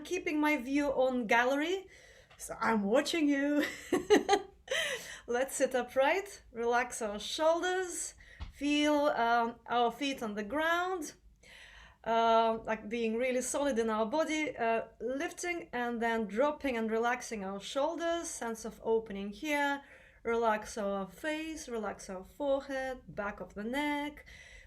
I'm keeping my view on gallery, so I'm watching you. Let's sit upright, relax our shoulders, feel our feet on the ground, like being really solid in our body, lifting and then dropping and relaxing our shoulders, sense of opening here. Relax our face, relax our forehead, back of the neck,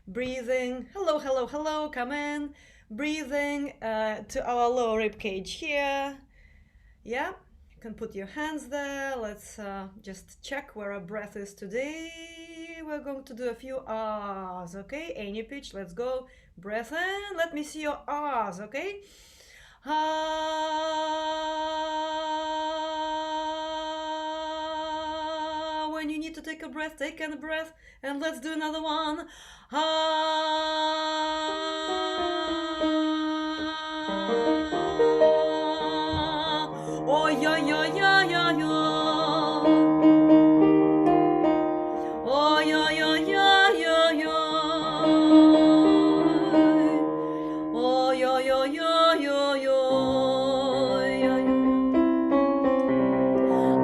breathing, hello, hello, hello, come in, breathing to our lower rib cage here. Yeah, you can put your hands there. Let's just check where our breath is today. We're going to do a few ahs, okay? Any pitch, let's go. Breath in, let me see your ahs, okay? Ah. When you need to take a breath, take a breath, and let's do another one. Ah. Oh, yeah, yeah, yeah, yeah, yeah. Oh, yeah, yeah, yeah, yeah, yeah. Oh, yeah, yeah, yeah, yeah, yeah.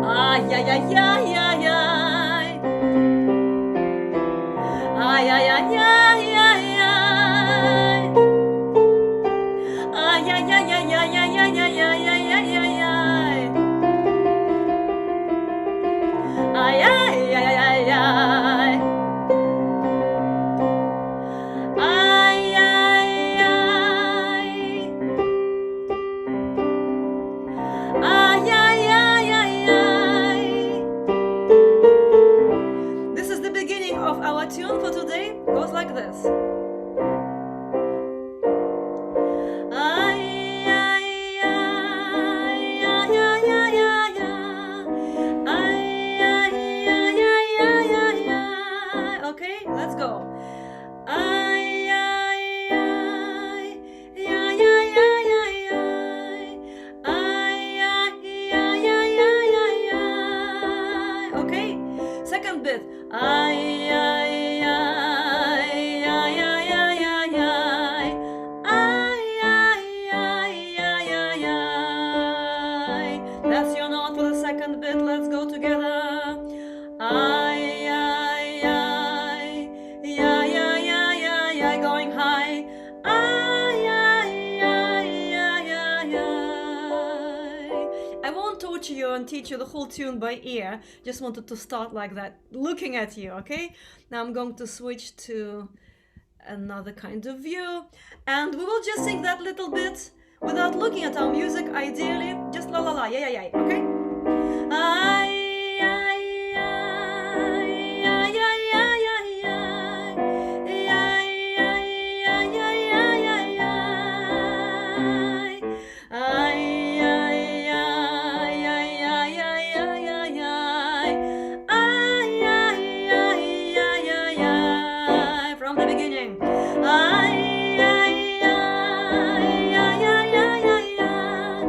Ah, yeah, yeah, yeah, yeah, yeah. Ah, yeah, yeah, yeah, yeah, yeah. Ah, yeah, yeah, yeah, yeah, yeah, yeah, yeah, yeah, yeah, yeah, yeah. Ah, yeah, yeah, yeah, yeah, yeah. Ay, ay, ay. Ay, ay, ay, ay, ay. This is the beginning of our tune for today. Goes like this. Ay, ay, ay, ay, ay, ay, ay, ay. Ay, ay, ay, ay, ay, ay. Okay, let's go. Ay, ay, ay, ay, ay, ay, ay, ay. Ay, ay, ay, ay, ay, ay, ay. Okay, second bit. Ay, ay, ay, ay, ay, ay, ay, ay. Ay, ay, ay, ay, ay, ay. That's your note for the second bit. Let's go together. Ay, ay, ay, ay, ay, ay, ay, ay, going high. Ay, ay, ay, ay, ay, ay. I won't torture you and teach you the whole tune by ear. Just wanted to start like that, looking at you, okay? Now I'm going to switch to another kind of view, and we will just sing that little bit without looking at our music, ideally. Just la la la, yeah, yeah, yeah, okay? Ay, ay, ay, ay, ay, ay, ay, ay. Ay, ay, ay, ay, ay, ay, ay. Ay, ay, ay, ay, ay, ay, ay, ay, ay. Ay, ay, ay, ay, ay, ay. From the beginning. Ay, ay, ay, ay, ay, ay, ay, ay.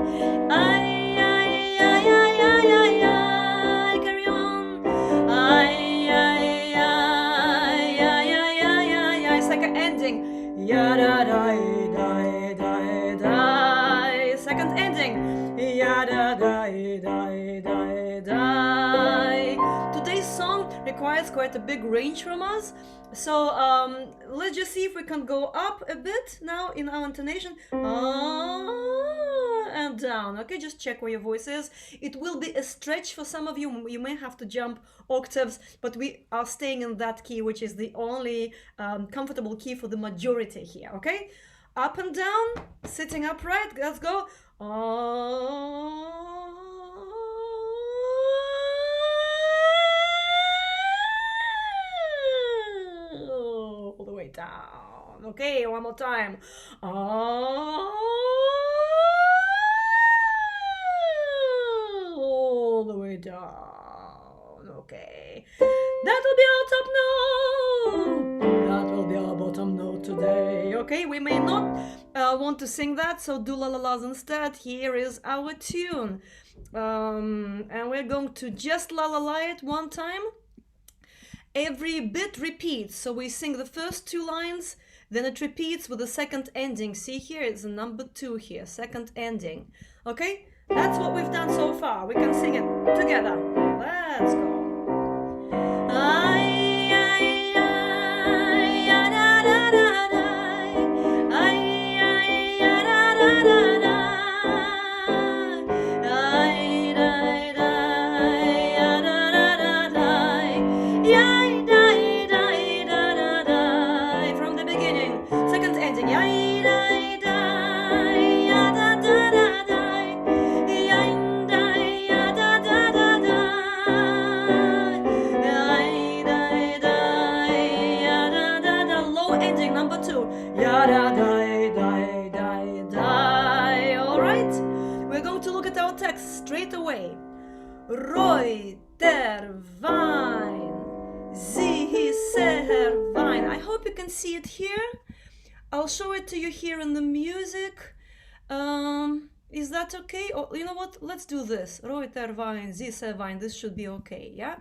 Ay, ay, ay, ay, ay, ay, ay. Carry on. Ay, ay, ay, ay, ay, ay, ay, ay. It's like an ending. Ya da da da da da. Second ending. Ya da da da da da. Today's song requires quite a big range from us, so let's just see if we can go up a bit now in our intonation. And down. Okay, just check where your voice is. It will be a stretch for some of you. You may have to jump octaves, but we are staying in that key, which is the only comfortable key for the majority here. Okay, up and down, sitting upright. Let's go. All the way down. Okay, one more time. All the way down. Okay. That will be our top note. That will be our bottom note today. Okay, we may not want to sing that, so do la la la's instead. Here is our tune. And we're going to just la la la it one time. Every bit repeats, so we sing the first two lines Then it repeats with the second ending. See here, it's a number 2 here, second ending. Okay, that's what we've done so far. We can sing it together. Let's go. From the beginning, second ending. Low ending, number 2. All right, we're going to look at our text straight away. Reuter Wein, süßer Wein. I hope you can see it here. I'll show it to you here in the music. Is that okay? Or you know what? Let's do this. Reuter Wein, süßer Wein. This should be okay, yeah?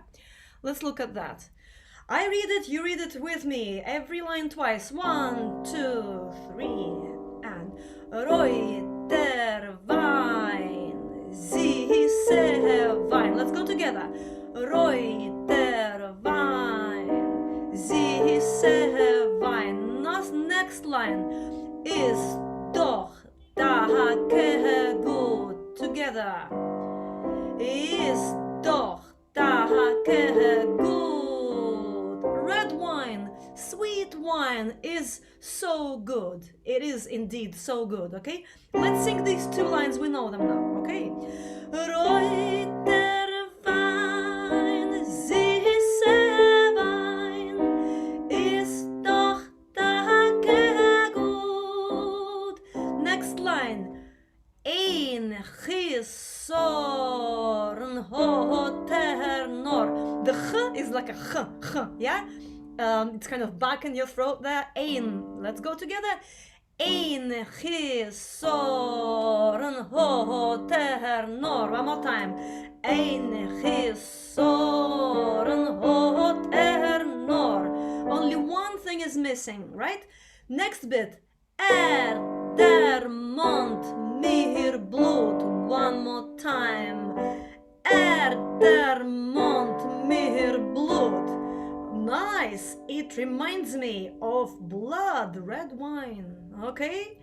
Let's look at that. I read it, you read it with me. Every line twice. 1, 2, 3, and Reuter Wein, süßer Wein. Let's go together. Reuter Wein, süßer Wein. Next line is doch Tage gut. Together. Ist doch Tage gut. Red wine, sweet wine is so good. It is indeed so good, okay? Let's sing these 2 lines, we know them now, okay? Reuter Wein, süßer Wein, ist doch Tage gut. Next line. Ein Chisorn hoter nor. The ch is like a ch, yeah? It's kind of back in your throat there. Ein. Let's go together. Ein Chisorn hoter nor. One more time. Ein Chisorn hoter nor. Only one thing is missing, right? Next bit. Der Mond mir Blut. One more time. Der Mond mir Blut. Nice. It reminds me of blood, red wine. Okay?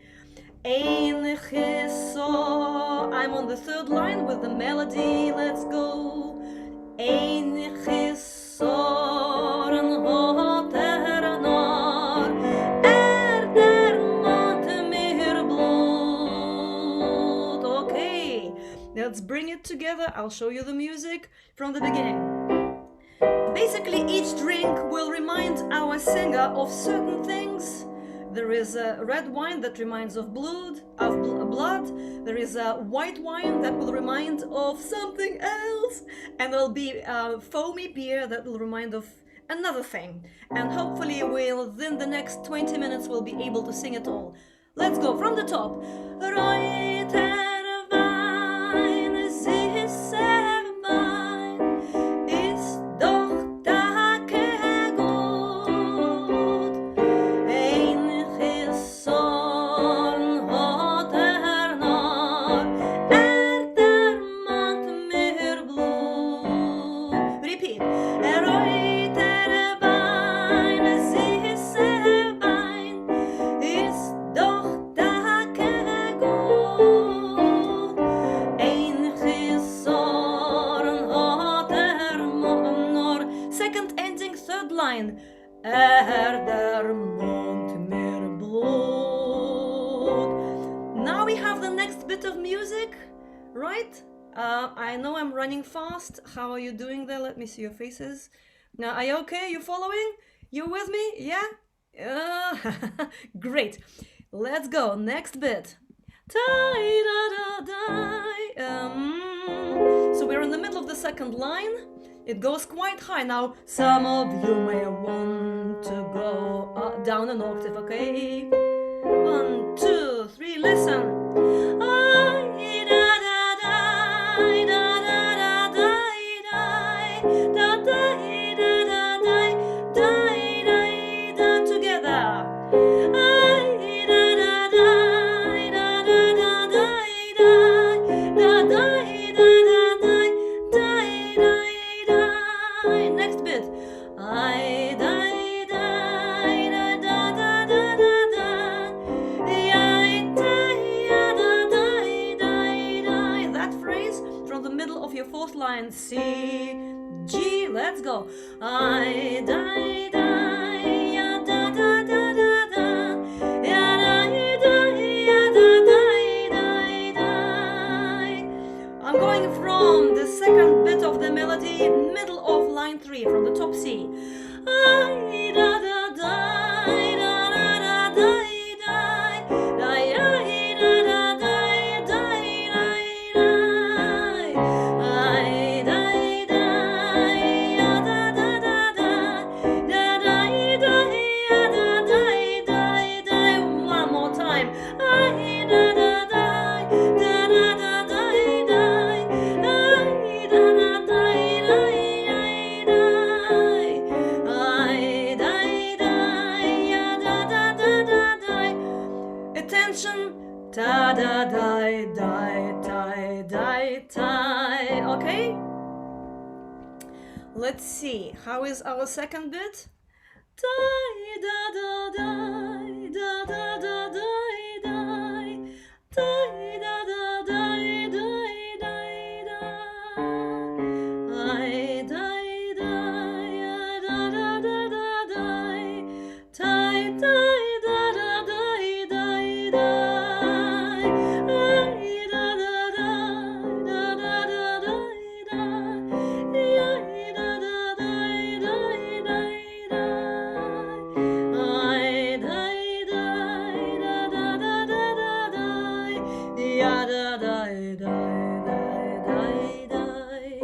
Ein Chiso. I'm on the 3rd line with the melody. Let's go. Ein Chisorn hoter nor. Der Mond mir Blut. Okay. Let's bring it together. I'll show you the music from the beginning. Basically, each drink will remind our singer of certain things. There is a red wine that reminds of blood. There is a white wine that will remind of something else. And there'll be a foamy beer that will remind of another thing. And hopefully within the next 20 minutes we'll be able to sing it all. Let's go from the top. Reuter Wein, süßer Wein, ist doch Tage gut. Ein Chisorn hoter nor. Der Mond mir Blut. Repeat. Reuter Wein, süßer Wein, ist doch Tage gut. Ein Chisorn hoter nor. Second ending, 3rd line. Der Mond mir Blut. Now we have the next bit of music, right? I know I'm running fast. How are you doing there? Let me see your faces. Now, are you okay? You following? You with me? Yeah? Great. Let's go. Next bit. So we're in the middle of the 2nd line. It goes quite high. Now, some of you may want to go down an octave, okay? 1, 2, 3, listen. Together. fourth line, C, G, let's go. I, die, die, ya, da, da, da, da, da, ya, da, da, ya, da, die, die, die. I'm going from the second bit of the melody, middle of line 3, from the top C. I, da, da, die, da, da, da, die, die, die, I, da, da, die, die, die, die. I, die, die, ya, da, da, da, da, da, die, die, ya, da, die, die, die. One more time. I, da, da, die, da, da, da, die, die, I, da, da, die, die, die, die. I, die, die, ya, da, da, da, da, die. Attention. Da, da, die, die, die, die, die. Okay? Let's see. How is our second bit? Die, da, da, die, da, da, da, die, die, die, da, da, die, die, die, die. I, die, die, ya, da, da, da, da, die, die, die, da, da, die, die, die. I, da, da, die, da, da, da, die, die, ya, da, da, die, die, die, die. I, die, die, da, da, da, da, da, die, ya, da, die, die, die, die, die.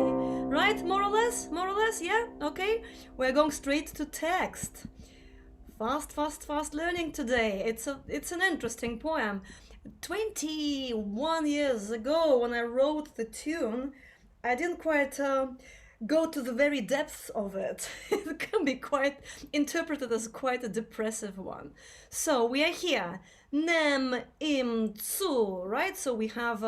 Right? More or less, yeah? Okay? We're going straight to text. Fast learning today. It's an interesting poem. 21 years ago, when I wrote the tune, I didn't quite go to the very depths of it. It can be quite interpreted as quite a depressive one. So we are here. Nem im zu, right? So we have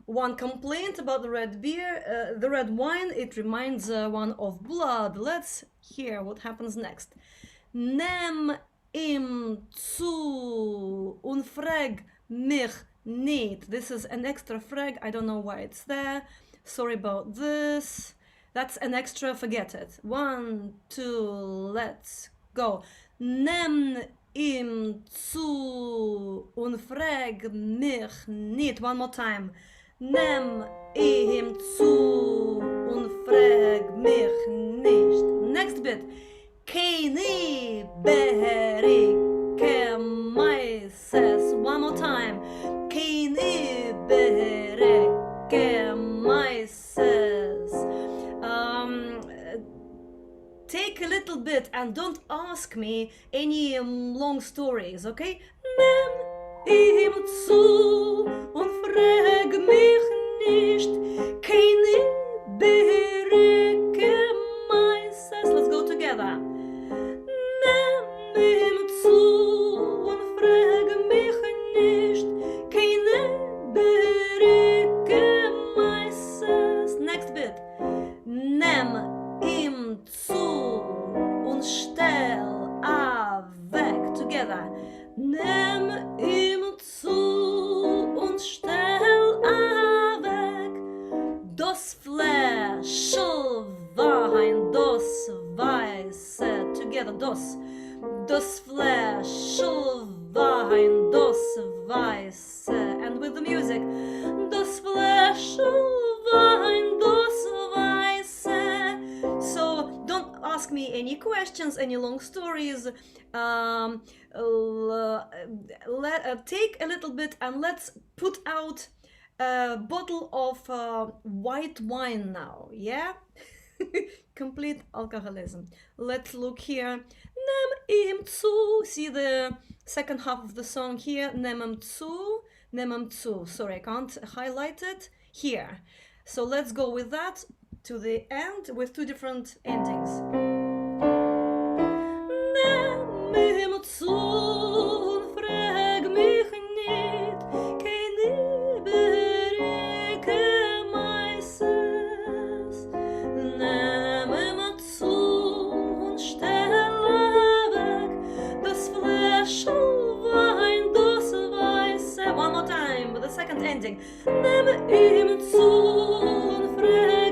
one complaint about the red beer, the red wine. It reminds one of blood. Let's hear what happens next. Nem im zu und frag mich nicht. This is an extra frag. I don't know why it's there. Sorry about this. That's an extra, forget it. 1, 2, let's go. Nem im zu und frag mich nicht. One more time. Nem im zu und frag mich nicht. Next bit. Keini beherike maises. One more time. Keini beherike maises. Take a little bit and don't ask me any long stories, okay? Nem im zu und frag mich nicht. Keini beherike maises. Let's go together. Nem im zu und frag mich nicht. Keini beherike maises. Next bit. Nem im zu und stell weg. Together. Nem im zu und stell weg. Das Fläschel Wein, das Weiße. Together. Das Fläschel Wein, das Weiße. And with the music. Das Fläschel Wein, das Weiße. So don't ask me any questions, any long stories. Take a little bit and let's put out a bottle of white wine now, yeah? Complete alcoholism. Let's look here. Nem im zu. See the second half of the song here. Nem im zu. Sorry, I can't highlight it here. So let's go with that to the end with two different endings. Nem im zu, frag mich nicht, keine Berike meises. Nem im zu, stell weg, das Fläschel Wein, das Weiße. One more time with the second ending. Nem im zu, frag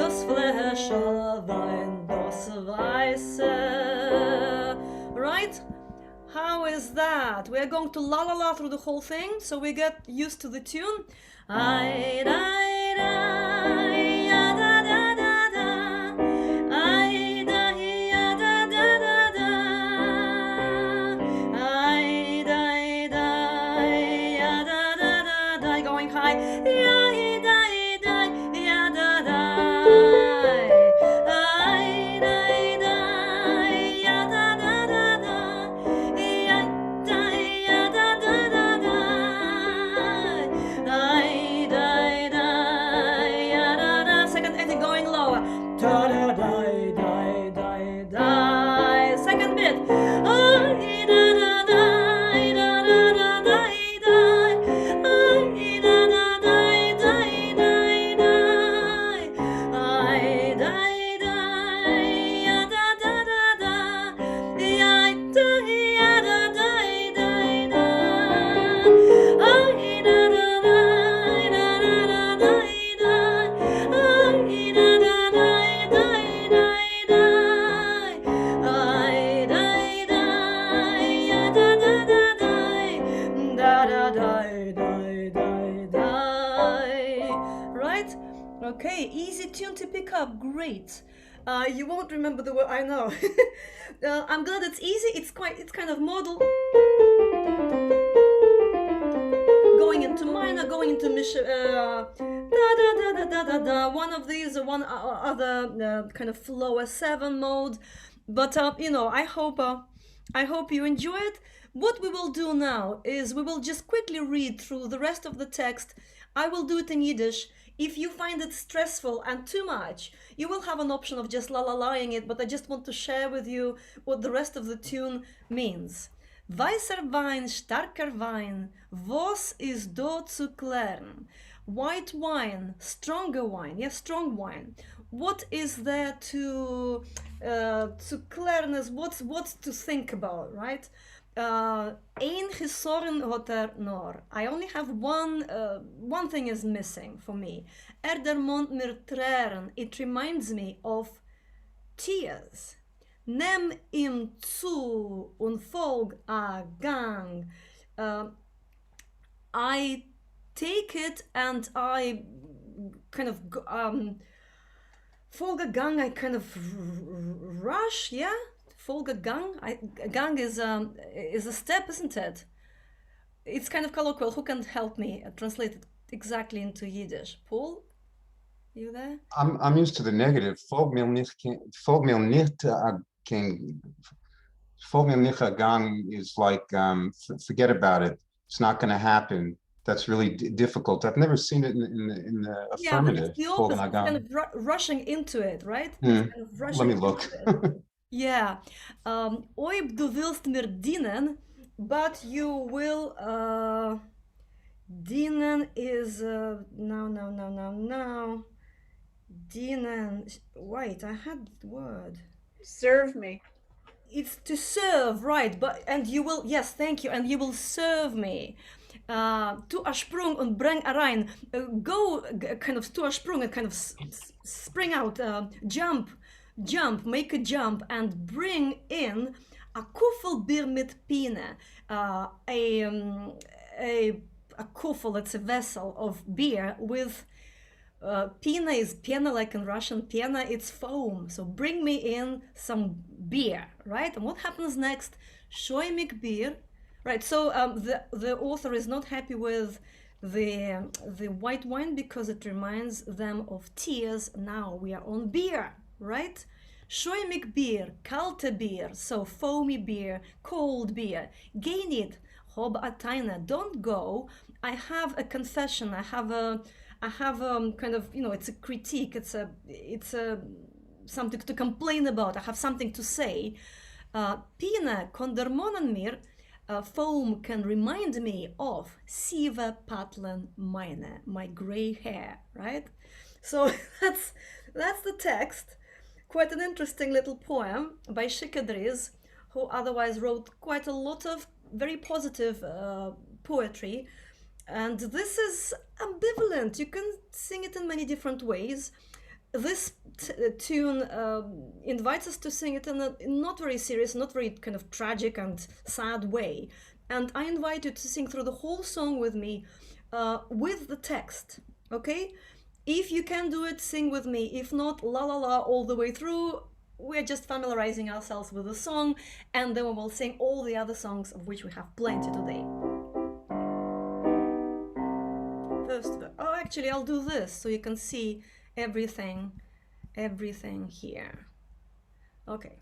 das Fläschlein, das Weiße. Right? How is that? We are going to la la la through the whole thing, so we get used to the tune. I, da, ya, da, da, da, da. I, da, ya, da, da, da, da. I, da, ya, da, da, da, da. Going high. Ya, da, ya, da, da. I, da, ya, da, da, da, da. Ya, da, ya, da, da, da, da. I, da, ya, da, da. Second ending going lower. Da, da, da, da, da, da. Second bit. I, da, da, da, da, da, da, da, da. I, da, da, da, da, da, da. I, da, ya, da, da, da, da. Ya, da, ya, da, da, da, da. I, da, da, da, da, da, da, da, da. I, da, da, da, da, da, da. I, da, ya, da, da, da, da. Da, da, da, da, da, da. Right? Okay, easy tune to pick up. Great. You won't remember the word. I know. I'm glad it's easy. It's kind of modal. Going into minor, going into da da da da da da da. One of these, one other kind of lower 7 mode. But I hope you enjoy it. What we will do now is we will just quickly read through the rest of the text. I will do it in Yiddish. If you find it stressful and too much, you will have an option of just la-la-laing it, but I just want to share with you what the rest of the tune means. Weißer Wein, starker Wein, was ist do zu klären? White wine, stronger wine, yes, strong wine. What is there to clearness? What's to think about, right? Ein Chisoren hat nor. I only have one thing is missing for me. Der Mond mir trären. It reminds me of tears. Nem ihm zu und folg a gang. I take it and I kind of folg a gang. I kind of rush, yeah. Folge gang. Gang is a step, isn't it? It's kind of colloquial. Who can help me translate it exactly into Yiddish? Paul, you there? I'm used to the negative. Folg mir nicht a gang is like forget about it. It's not going to happen. That's really difficult. I've never seen it in the affirmative. Yeah, but it's the opposite. Kind of rushing into it, right? Kind of Let me look. Yeah. Oib du willst mir dienen, but you will dienen is now. Dienen. Wait, I had the word. Serve me. It's to serve, right? And you will, yes, thank you, and you will serve me. To a sprung und bring rein. Go kind of to a sprung and kind of spring out, jump, make a jump and bring in a kuffel beer mit Pine. A kuffel, it's a vessel of beer with Pina is piena, like in Russian, piena, it's foam. So bring me in some beer, right? And what happens next? Shoymik beer, right? So the author is not happy with the white wine because it reminds them of tears. Now we are on beer, right? Shoymik beer, kalte beer, so foamy beer, cold beer. Geh nicht, hob ataina, don't go. I have a confession. I have kind of, it's a critique. It's a something to complain about. I have something to say. Pina kondermonen mir, foam can remind me of sive patlen meine, my gray hair, right? So that's the text. Quite an interesting little poem by Shikadriz, who otherwise wrote quite a lot of very positive poetry. And this is ambivalent. You can sing it in many different ways. this tune invites us to sing it in a not very serious, not very kind of tragic and sad way. And I invite you to sing through the whole song with me with the text, okay? If you can do it, sing with me. If not, la la la all the way through. We're just familiarizing ourselves with the song, and then we will sing all the other songs, of which we have plenty today. First, oh, actually, I'll do this so you can see everything here. Okay.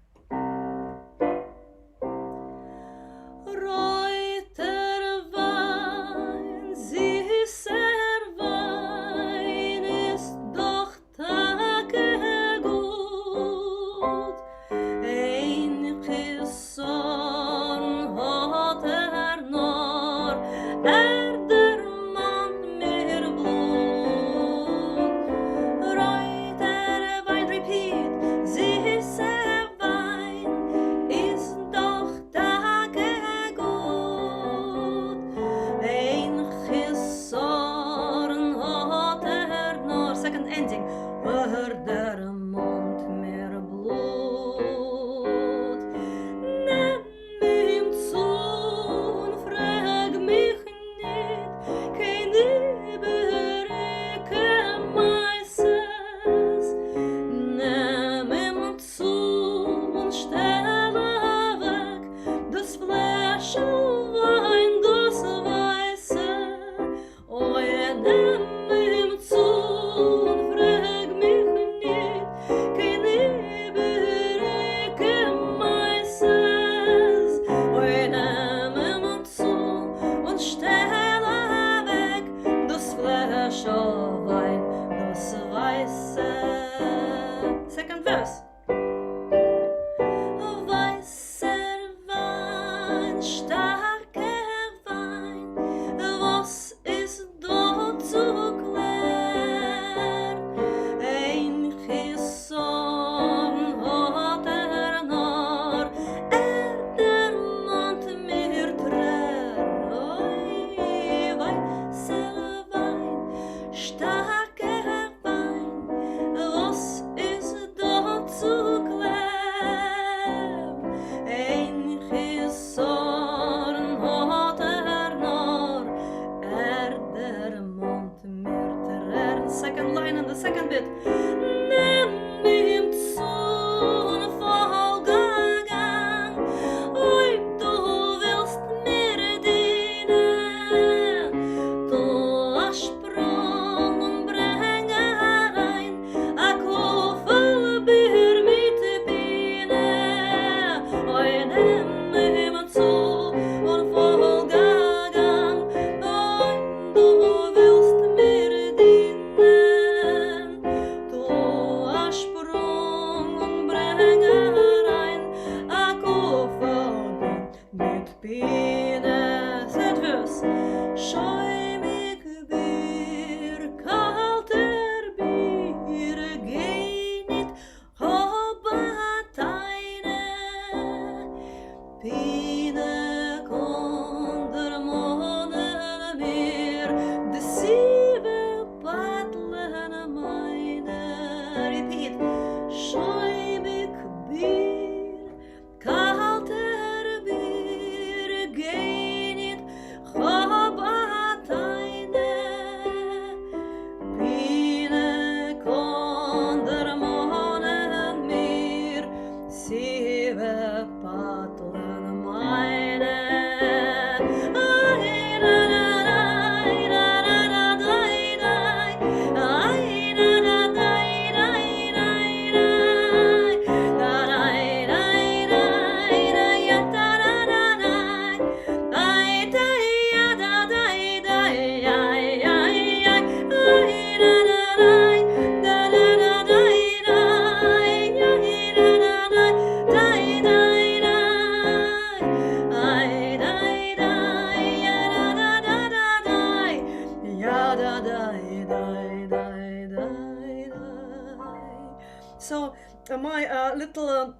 So my little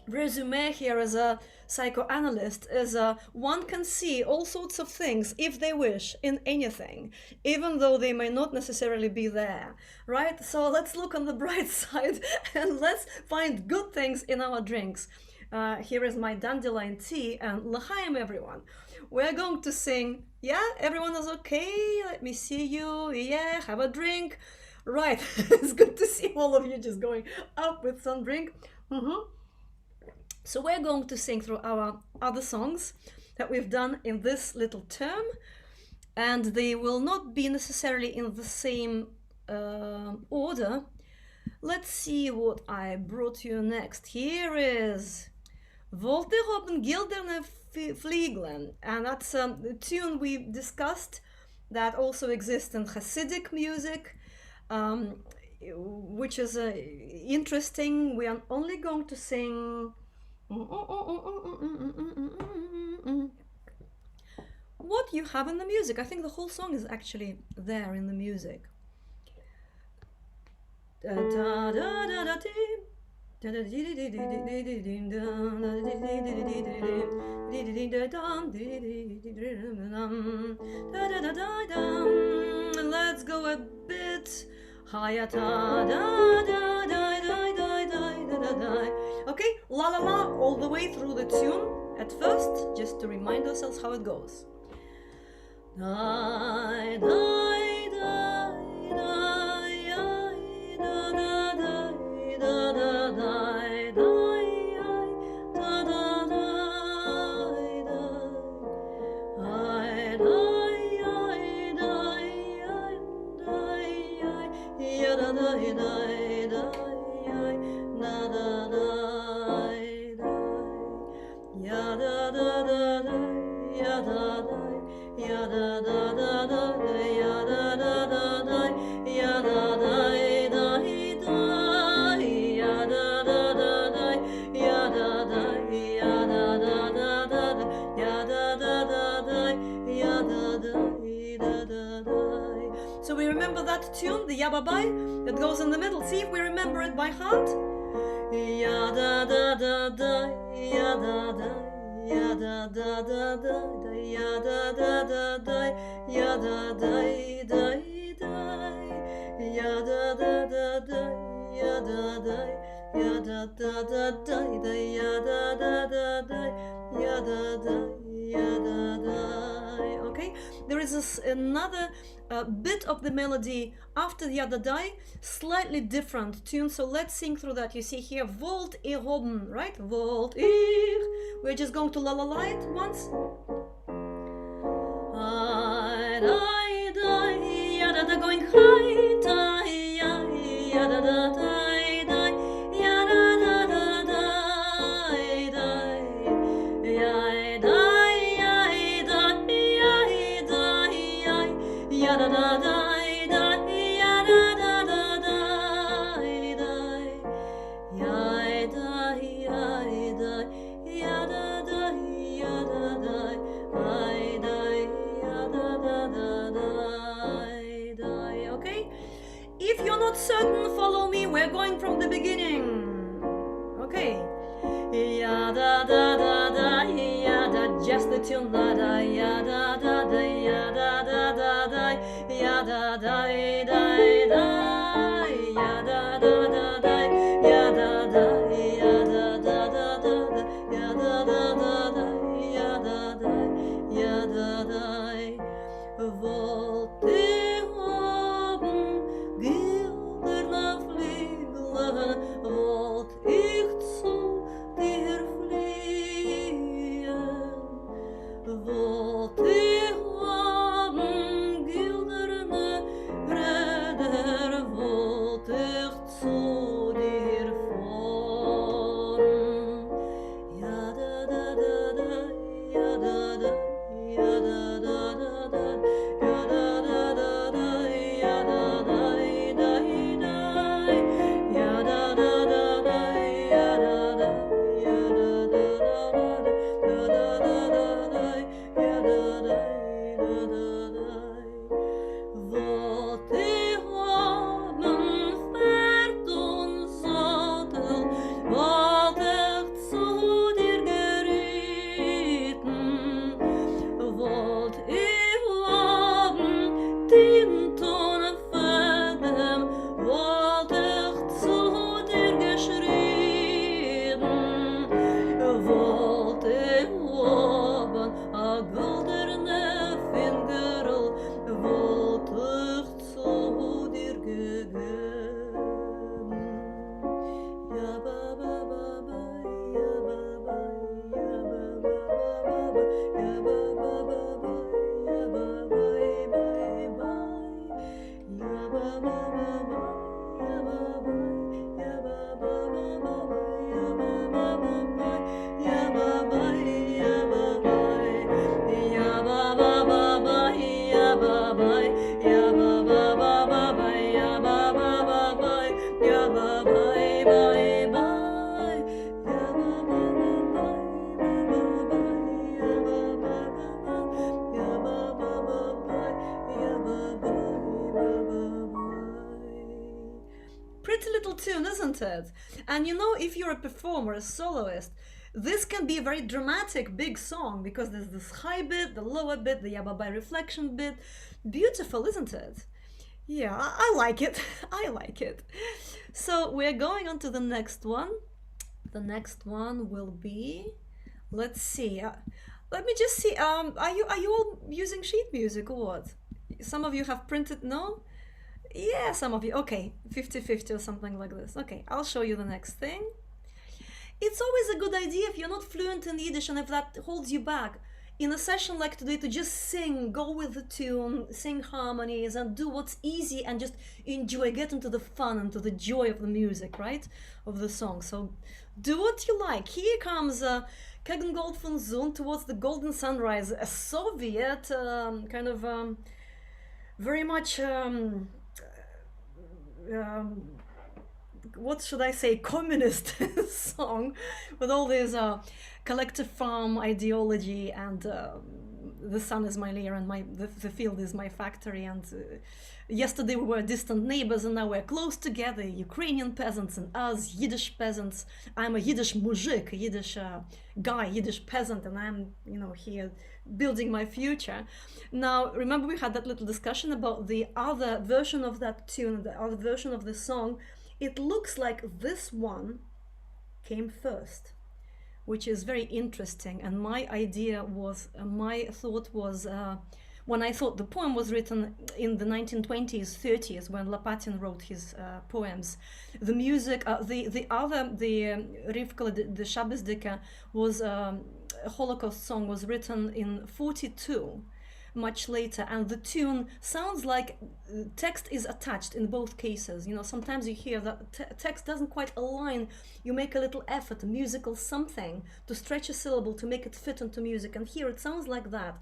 resume here as a psychoanalyst is one can see all sorts of things if they wish in anything, even though they may not necessarily be there, right? So let's look on the bright side and let's find good things in our drinks. Here is my dandelion tea, and l'chaim, everyone. We're going to sing. Yeah, everyone is okay? Let me see you. Yeah, have a drink. Right, it's good to see all of you just going up with some drink. So we're going to sing through our other songs that we've done in this little term, and they will not be necessarily in the same order. Let's see what I brought you next. Here is Wollte haben gilderne Flieglen, and that's a tune we discussed that also exists in Hasidic music, which is interesting. We are only going to sing what you have in the music. I think the whole song is actually there in the music. Let's go a bit higher. Okay, la la la, all the way through the tune at first, just to remind ourselves how it goes. So we remember that tune, the Yababai, that goes in the middle. See if we remember it by heart. Ya da da da da, ya da da, ya da da da da, ya da da da da, ya da da da da, ya da da da da, ya da da, ya da da da da, ya da da da da, ya da da, ya da da. Okay, there is another bit of the melody after the other die, slightly different tune. So let's sing through that. You see here, Wollt ihr haben, right? Wollt ihr. We're just going to la la la it once. Going high, ya da da da. If you're not certain, follow me. We're going from the beginning. Okay. Ya da da da da, ya da, just the tune da da, ya da da da, ya da da da da, ya da da da da, ya da da da da, ya da da, ya da da da da, ya da da da da, ya da da, ya da da. Wollt ihr haben gilderne Flügel, wollt ich zu dir fliehen, wollt ihr haben gilderne Räder, wollt ich zu dir fahren. Ja da da da da, ja da da, ja da da da da, ja da da da da, ja da da da da, ja da da da da, ja it? And you know, if you're a performer, a soloist, this can be a very dramatic, big song because there's this high bit, the lower bit, the yababai reflection bit. Beautiful, isn't it? Yeah, I like it. I like it. So we're going on to the next one. The next one will be, let's see. Let me just see. Are you all using sheet music or what? Some of you have printed, no? Yeah, some of you. Okay, 50-50 or something like this. Okay, I'll show you the next thing. It's always a good idea if you're not fluent in Yiddish and if that holds you back, in a session like today, to just sing, go with the tune, sing harmonies, and do what's easy and just enjoy, get into the fun, into the joy of the music, right? Of the song. So do what you like. Here comes Kegen Gold von Zun, Towards the Golden Sunrise, a Soviet kind of very much what should I say, communist song with all this collective farm ideology and the sun is my lair and the field is my factory, and yesterday we were distant neighbors and now we're close together, Ukrainian peasants and us, Yiddish peasants. I'm a Yiddish muzhik, a Yiddish guy, Yiddish peasant, and I'm, you know, here building my future. Now, remember we had that little discussion about the other version of that tune, the other version of the song. It looks like this one came first, which is very interesting. And my idea was, my thought was, when I thought the poem was written in the 1920s, 30s, when Lopatin wrote his poems, the music, the Rivka, the Shabbos Dika, was a Holocaust song, was written in 42. Much later, and the tune sounds like text is attached in both cases. You know, sometimes you hear that text doesn't quite align. You make a little effort, a musical something, to stretch a syllable to make it fit into music, and here it sounds like that.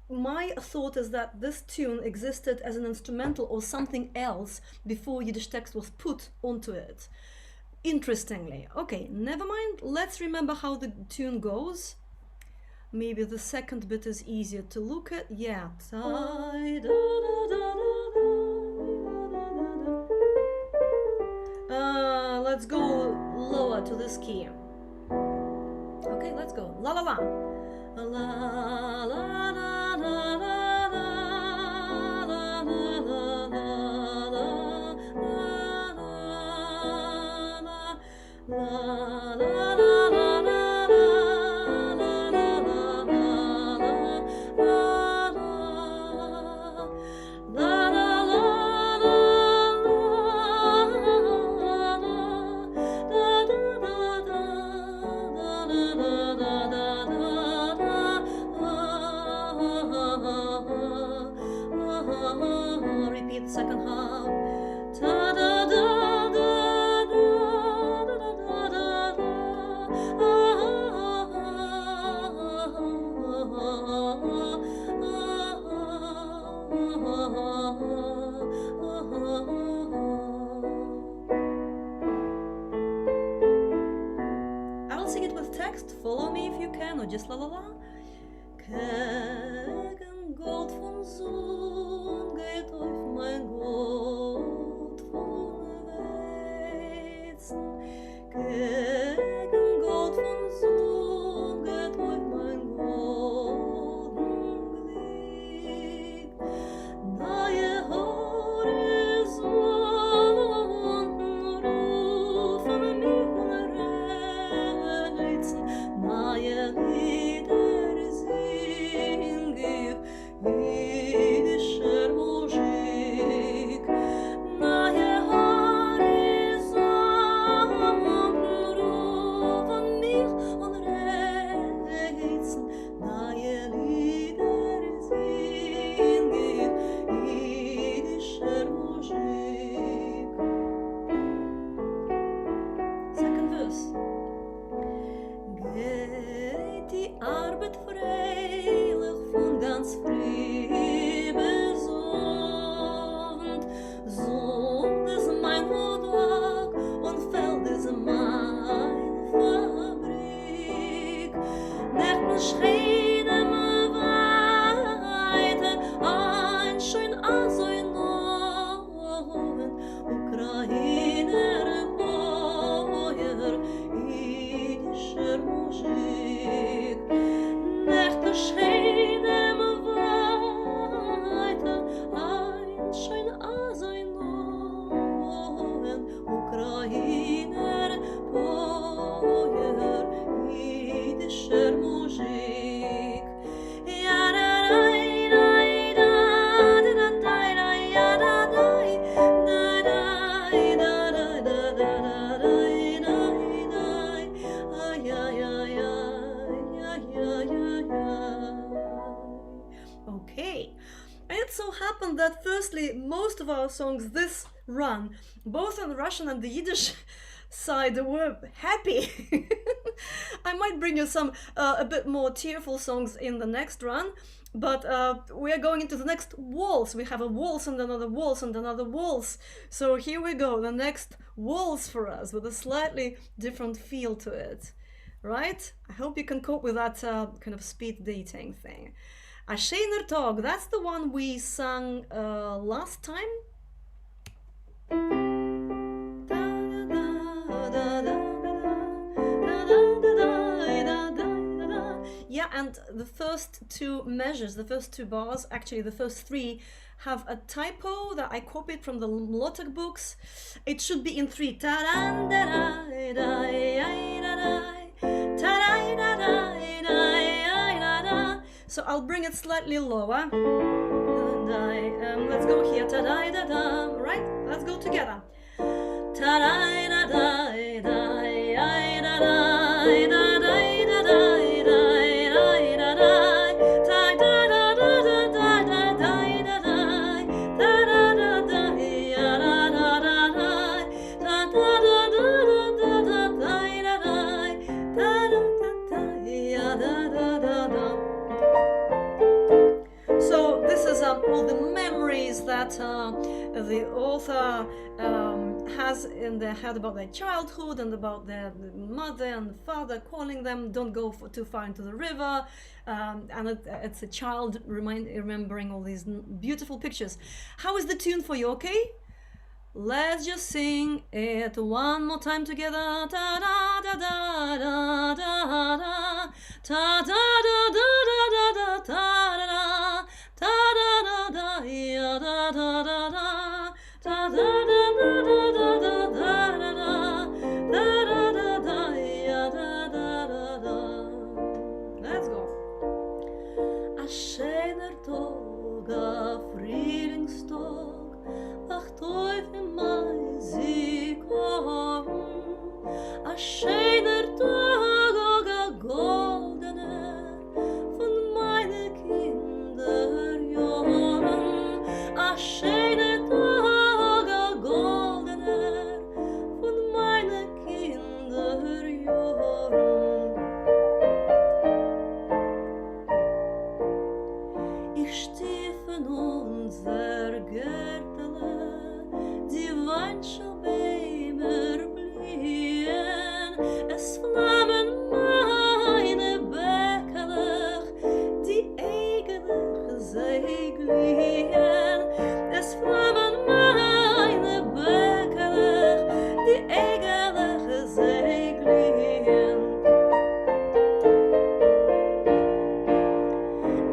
My thought is that this tune existed as an instrumental or something else before Yiddish text was put onto it. Interestingly. Okay, never mind. Let's remember how the tune goes. Maybe the second bit is easier to look at. Yeah. Let's go lower to this key. Okay, let's go. La la la. La la la la la la la la la la la. Repeat the second half. Ta da da da da da da I'll sing it with text. Follow me if you can, or just la la la. Gegen Gold von Sohn geht auf mein Gold von Weizen. Gegen Gold von Sohn geht auf mein golden Glied. Neue Horizonten rufen mich und reizen. Neue Lieder sing ich. Yiddischer Musik, neue Horizonten rufen mich und reizen, neue Lieder sing ich, Yiddischer Musik. Second verse. Geht die Arbeit freilich von ganz früh bis Abend. Sonne ist mein Handwerk und Feld ist meine Fabrik. Nächten scheinen weiter, ein schön Asoi Norden, Ukrainer Polen. that firstly, most of our songs this run, both on the Russian and the Yiddish side, were happy. I might bring you some a bit more tearful songs in the next run, but we are going into the next waltz. We have a waltz and another waltz and another waltz. So here we go, the next waltz for us with a slightly different feel to it, right? I hope you can cope with that kind of speed dating thing. A schöner Tag, that's the one we sang last time. Yeah, and the first two measures, the first two bars, actually the first three, have a typo that I copied from the melodic books. It should be in three. So I'll bring it slightly lower. And let's go here. Right? Let's go together. So this is all the memories that the author has in their head about their childhood and about their mother and father calling them, don't go too far into the river, and it's a child remembering all these beautiful pictures. How is the tune for you? Okay, let's just sing it one more time together. Ta da da da da da da, ta da da da da da da da, ta da da da ya da da da da, ta da da da da da da da da da da ya da da da da. Let's go. A schöner Tag, a Frühlingstag, ach Teufel mein sie kommen. A schöner Tag, a goldener von meinen Kinderjahren. A schöner Tag, a goldener von meinen Kinderjahren. Ich stief in unser Gärtele, die Weinschelbäume blühen, es flammen meine Bäckerlich, die eigentlich sie glühen, es flammen meine Bäckerlich, die eigentlich sie glühen.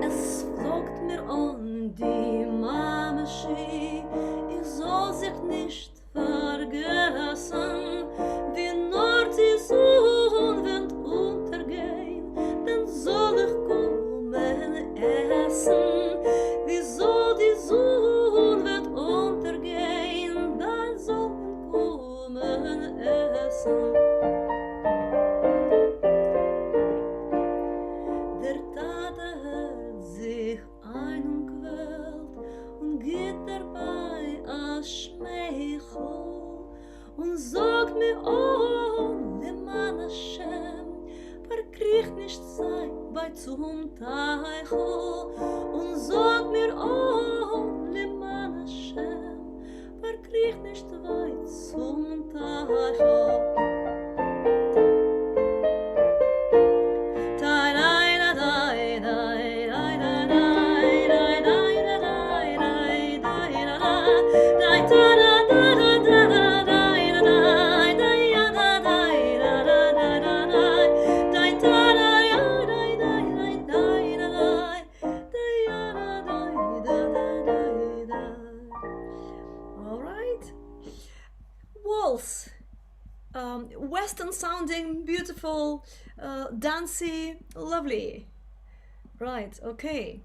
Es flockt mir an die Mameschi, ich soll sich nicht vergessen, wie nur die Sonne wird untergehen, dann soll ich kommen essen. Wie soll die Sonne wird untergehen, dann soll ich kommen essen. Der Tate hört sich ein und quält und geht dabei als Schmeichel und sagt mir, oh, Leman Hashem, verkriech nicht sei bei zum Teichel und sagt mir, oh, Leman Hashem, verkriech nicht weit zum Teichel. All right. Waltz. Western sounding, beautiful, dancey, lovely. Right, okay.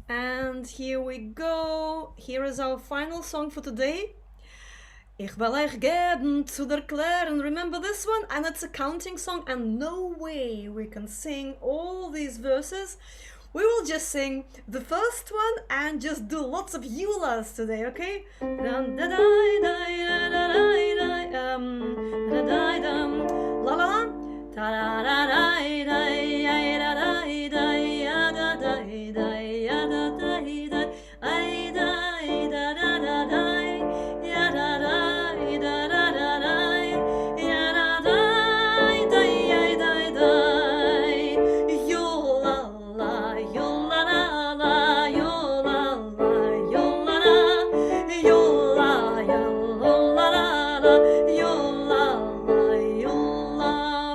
And here we go. Here is our final song for today. Ich will euch geben zu der Claire. Remember this one? And it's a counting song, and no way we can sing all these verses we will just sing the first one and just do lots of yulas today, okay? La la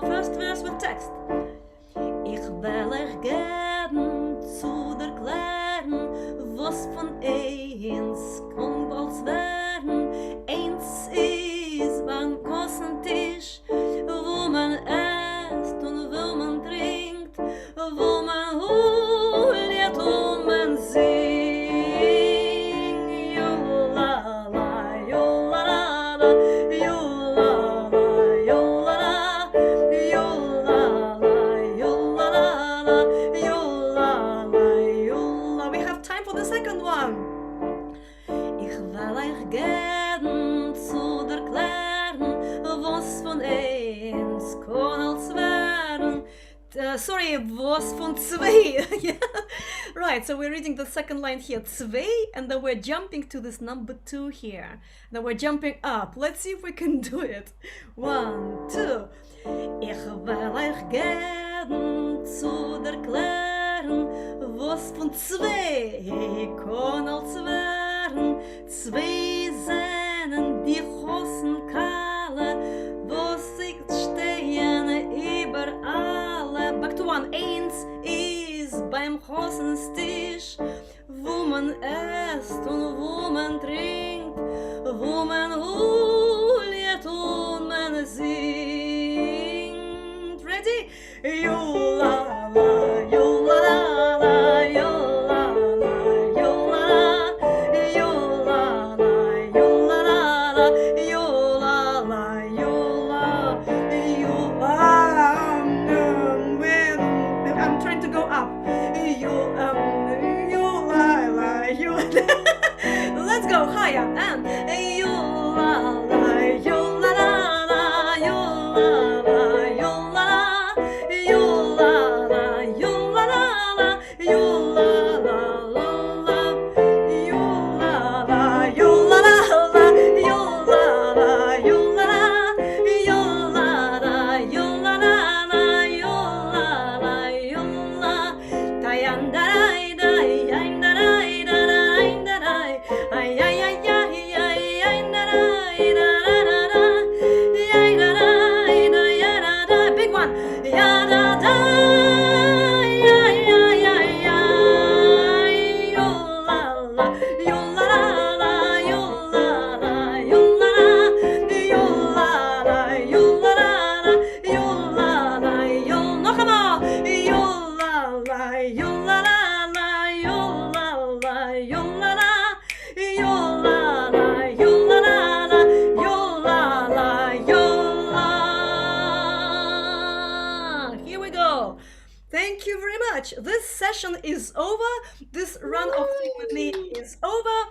First verse with text. Ich will euch geben zu der Klären, was von eins kann bald werden. Eins ist beim Kossentisch, wo man esst und wo man trinkt, wo man hullet und man singt. Yo-la-la, yo-la-la-la, yo-la-la, yo-la-la, yo-la-la, yo-la-la-la, yo-la-la, yo-la. We have time for the second one. Ich will euch geben zu der Klären, was von eins kann als werden. Sorry, was von zwei. Yeah. Right, so we're reading the second line here, zwei, and then we're jumping to this number 2 here. Then we're jumping up. Let's see if we can do it. 1, 2. Ich will euch geben zu der Klären, was von zwei kann als werden. Zwei sind die großen Kalle, wo sich stehen überall. Back to 1. Eins ist beim großen Tisch, wo man esst und wo man trinkt, wo man hullet und man singt. Ready? Yo-la-la, yo-la-la-la, yo-la-la, yo-la-la, yo-la-la, yo-la-la-la, yo-la-la, yo-la, yo-la. I'm trying to go up. Yo-la-la, yo. Let's go higher and yo-la-la, yo-la-la-la, yo-la-la, yo-la-la, yo-la-la, yo-la-la-la, yo-la-la, yo-la-la, yo-la-la, yo-la-la, yo-la-la, yo-la-la, yo-la-la, yo-la-la, yo-la. Tayandarai-dai, aindarai-darai-darai, ay-ay-ay-ay-ay-ay-darai-da-da-da-da, ay-darai-da-ya-da-da. Big one. Ya-da-da, ay-ay-ay-ay, yo-la-la, yo-la-la-la, yo-la-la, yo-la-la, yo-la-la, yo-la-la, yo. Nog eenmaal. Yo-la-la, yo-la-la-la, yo-la-la, yo-la-la, yo-la-la, yo-la-la-la, yo-la-la, yo-la. Here we go. Thank you very much. This session is over. This run of Sing With Me is over.